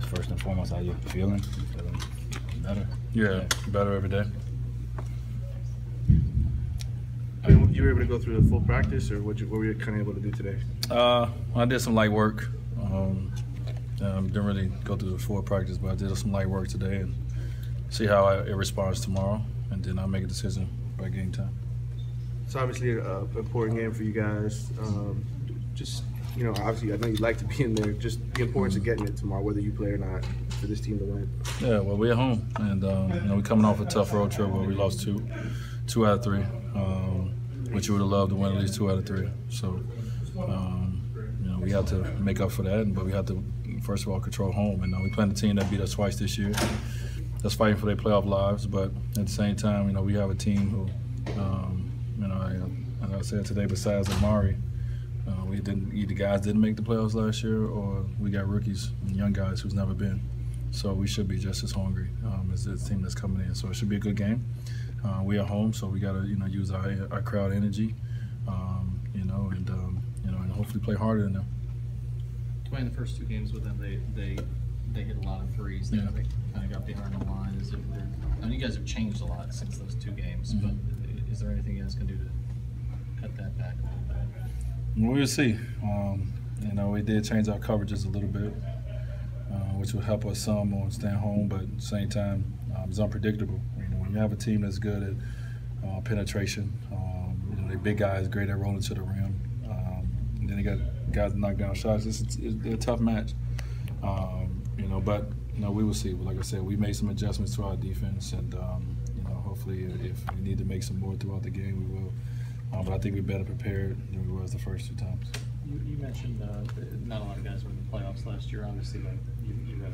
first and foremost, how you feeling? Feeling better? Yeah, better every day. I mean, you were able to go through the full practice, or what were you kind of able to do today? I did some light work. Didn't really go through the full practice, but I did some light work today and see how it responds tomorrow, and then I'll make a decision by game time. It's obviously an important game for you guys. Just, you know, obviously I know you'd like to be in there. Just the importance of getting it tomorrow, whether you play or not, for this team to win. Yeah, well, we're at home, and you know, we're coming off a tough road trip where we lost two out of three, which you would have loved to win at least 2 out of 3. So, you know, we have to make up for that, but we have to first of all control home. And we playing a team that beat us twice this year. That's fighting for their playoff lives, but at the same time, you know, we have a team who, you know, like I said today, besides Amari, either guys didn't make the playoffs last year, or we got rookies and young guys who's never been. So we should be just as hungry as the team that's coming in. So it should be a good game. We are home, so we got to, you know, use our crowd energy, you know, and you know, and hopefully play harder than them. Playing the first 2 games with them, they hit a lot of threes. They kind of got behind the line. I mean, you guys have changed a lot since those 2 games, but is there anything you guys can do to cut that back a little bit? We'll see. You know, we did change our coverages a little bit, which will help us some on staying home, but at the same time, it's unpredictable. You know, when you have a team that's good at penetration, you know, they big guys great at rolling to the rim, and then they got guys that knock down shots. It's a tough match. You know, but you know, we will see. Like I said, we made some adjustments to our defense, and you know, hopefully, if we need to make some more throughout the game, we will. But I think we're better prepared than we was the first 2 times. You mentioned not a lot of guys were in the playoffs last year. Obviously, like you got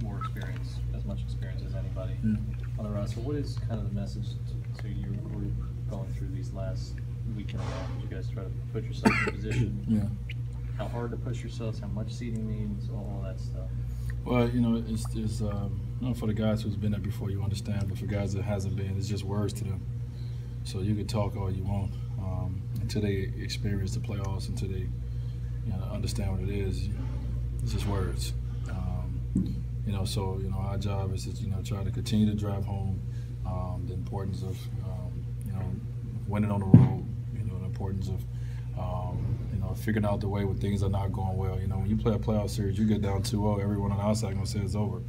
more experience, as much experience as anybody on the roster. What is kind of the message to your group going through these last week and a half? You guys try to put yourself in position. Yeah. How hard to push yourselves? How much seeding means? All that stuff. Well, you know, it's you know, for the guys who's been there before, you understand. But for guys that hasn't been, it's just words to them. So you can talk all you want until they experience the playoffs, until they, you know, understand what it is. It's just words. You know, so you know, our job is to, you know, try to continue to drive home the importance of you know, winning on the road. You know, the importance of you know, figuring out the way when things are not going well. You know, when you play a playoff series, you get down 2-0. Everyone on the outside gonna say it's over.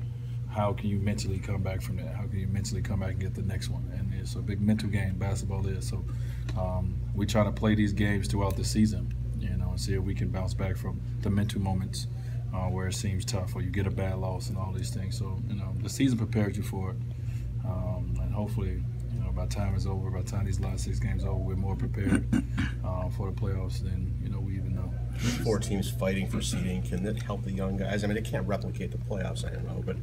How can you mentally come back from that? How can you mentally come back and get the next one? And it's a big mental game, basketball is. So we try to play these games throughout the season, you know, and see if we can bounce back from the mental moments where it seems tough or you get a bad loss and all these things. So, you know, the season prepares you for it. And hopefully, you know, by the time it's over, by the time these last 6 games are over, we're more prepared for the playoffs than, you know, we even know. 4 teams fighting for seeding, can that help the young guys? I mean, it can't replicate the playoffs, I don't know, but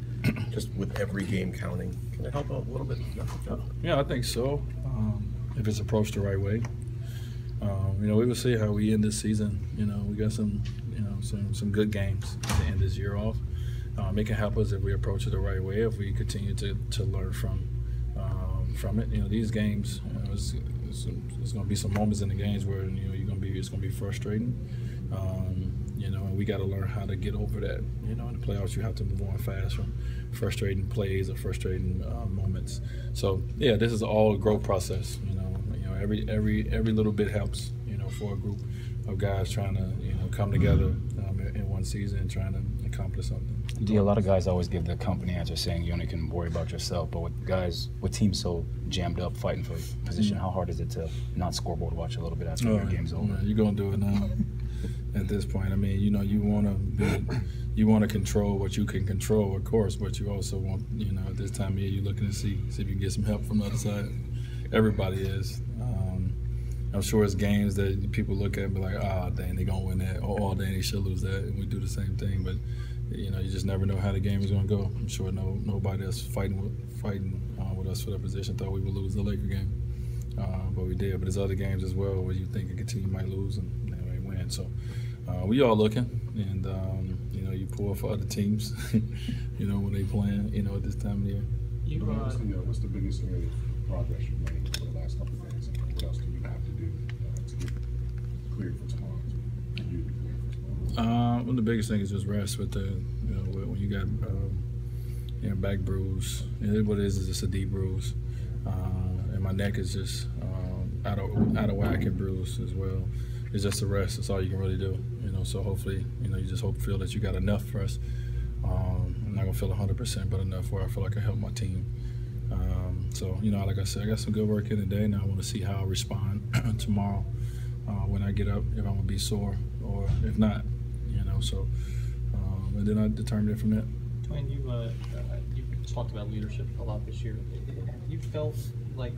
just with every game counting, can it help a little bit? Yeah, I think so, if it's approached the right way. You know, we will see how we end this season. You know, we got some, you know, some good games to end this year off. It can help us if we approach it the right way, if we continue to learn from it. You know, these games, you know, there's going to be some moments in the games where, you know, it's going to be frustrating. You know, and we got to learn how to get over that. You know, in the playoffs, you have to move on fast from frustrating plays or frustrating moments. So yeah, this is all a growth process. You know, every little bit helps. You know, for a group of guys trying to, you know, come together in one season and trying to accomplish something. A lot of guys always give the company answer saying you only can worry about yourself, but with teams so jammed up fighting for position, how hard is it to not scoreboard watch a little bit after the game's over? Man, you're gonna do it now. At this point, I mean, you know, you want to control what you can control, of course, but you also want, you know, at this time of year, you're looking to see if you can get some help from the other side. Everybody is. I'm sure it's games that people look at and be like, dang, they're going to win that, or oh, dang, they should lose that, and we do the same thing. But, you know, you just never know how the game is going to go. I'm sure nobody that's fighting with us for the position thought we would lose the Laker game, but we did. But there's other games as well where you think a team might lose and they may win. So we all looking, and, you know, you pull for other teams, you know, when they playing, you know, at this time of year. What's the biggest area of progress you've made for the last couple of days? What else do you have to do to get cleared for tomorrow? Well, the biggest thing is just rest. But you know, when you got back bruise. What it is it's a deep bruise, and my neck is just out of whack and bruised as well. It's just a rest. That's all you can really do. So hopefully, you just feel that you got enough for us. I'm not gonna feel 100%, but enough where I feel like I help my team. So like I said, I got some good work in today. Now I want to see how I respond tomorrow when I get up. If I'm gonna be sore or if not, So and then I determine it from that. Dwyane, you've talked about leadership a lot this year. Have you felt like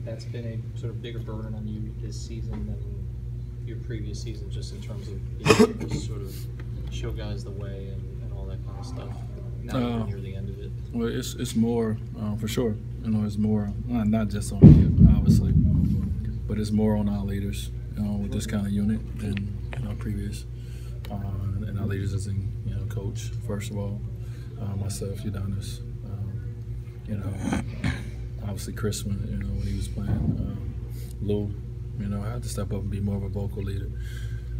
that's been a sort of bigger burden on you this season than your previous season, just in terms of being able to sort of show guys the way and all that kind of stuff? Now you're near the end of it. Well, it's more for sure. It's more not just on me, obviously, but it's more on our leaders. With this kind of unit than previous, and our leaders as in coach first of all, myself, Udonis, obviously Chris when he was playing, Lou, I had to step up and be more of a vocal leader,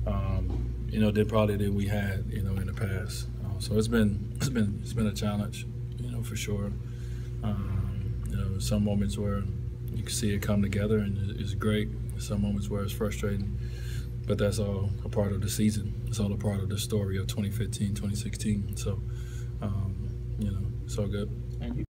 than probably that we had in the past. So it's been a challenge, for sure. Some moments where you can see it come together and it's great. Some moments where it's frustrating, but that's all a part of the season. It's all a part of the story of 2015, 2016. So, it's all good. Thank you.